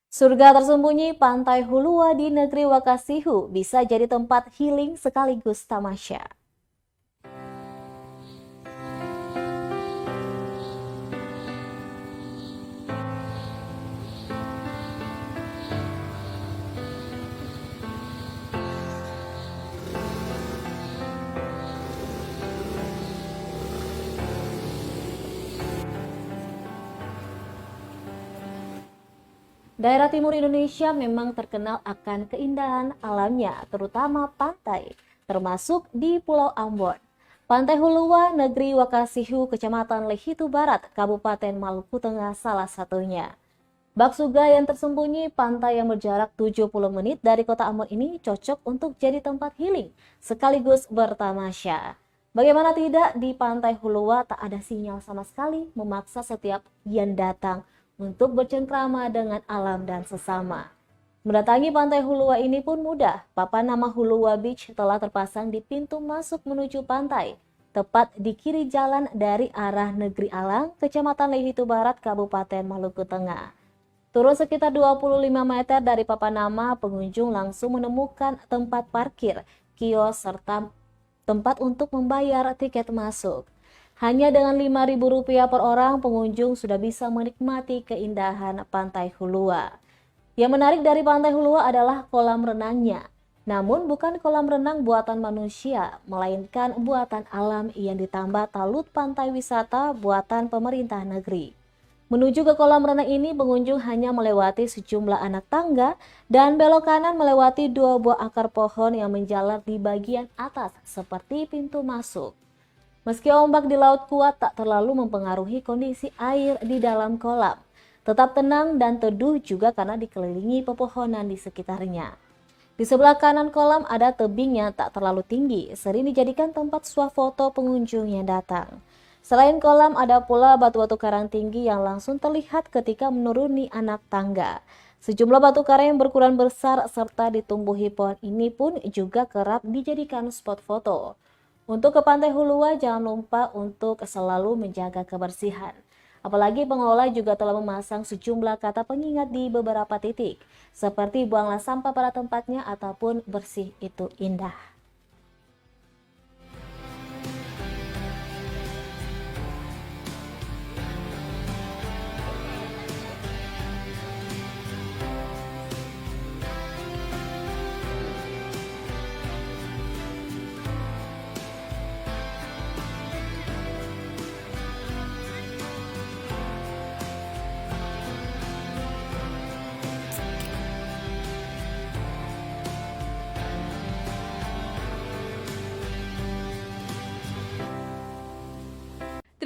Surga tersembunyi Pantai Hulua di negeri Wakasihu bisa jadi tempat healing sekaligus tamasya. Daerah timur Indonesia memang terkenal akan keindahan alamnya, terutama pantai, termasuk di Pulau Ambon. Pantai Hulua, negeri Wakasihu, Kecamatan Lehitu Barat, Kabupaten Maluku Tengah salah satunya. Bak Suga yang tersembunyi, pantai yang berjarak 70 menit dari kota Ambon ini cocok untuk jadi tempat healing, sekaligus bertamasya. Bagaimana tidak, di Pantai Hulua tak ada sinyal sama sekali memaksa setiap yang datang untuk bercengkrama dengan alam dan sesama. Mendatangi Pantai Hulua ini pun mudah. Papan nama Hulua Beach telah terpasang di pintu masuk menuju pantai, tepat di kiri jalan dari arah Negeri Alang, Kecamatan Lehitu Barat, Kabupaten Maluku Tengah. Turun sekitar 25 meter dari papan nama, pengunjung langsung menemukan tempat parkir, kios, serta tempat untuk membayar tiket masuk. Hanya dengan Rp5.000 per orang, pengunjung sudah bisa menikmati keindahan Pantai Hulua. Yang menarik dari Pantai Hulua adalah kolam renangnya. Namun bukan kolam renang buatan manusia, melainkan buatan alam yang ditambah talut pantai wisata buatan pemerintah negeri. Menuju ke kolam renang ini, pengunjung hanya melewati sejumlah anak tangga dan belok kanan melewati 2 buah akar pohon yang menjalar di bagian atas seperti pintu masuk. Meski ombak di laut kuat tak terlalu mempengaruhi kondisi air di dalam kolam. Tetap tenang dan teduh juga karena dikelilingi pepohonan di sekitarnya. Di sebelah kanan kolam ada tebing yang tak terlalu tinggi, sering dijadikan tempat swafoto pengunjung yang datang. Selain kolam, ada pula batu-batu karang tinggi yang langsung terlihat ketika menuruni anak tangga. Sejumlah batu karang yang berukuran besar serta ditumbuhi pohon ini pun juga kerap dijadikan spot foto. Untuk ke Pantai Hulua, jangan lupa untuk selalu menjaga kebersihan. Apalagi pengelola juga telah memasang sejumlah kata pengingat di beberapa titik, seperti buanglah sampah pada tempatnya ataupun bersih itu indah.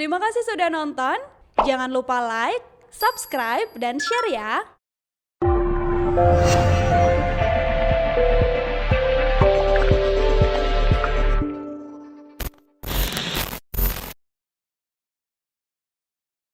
Terima kasih sudah nonton. Jangan lupa like, subscribe, dan share ya.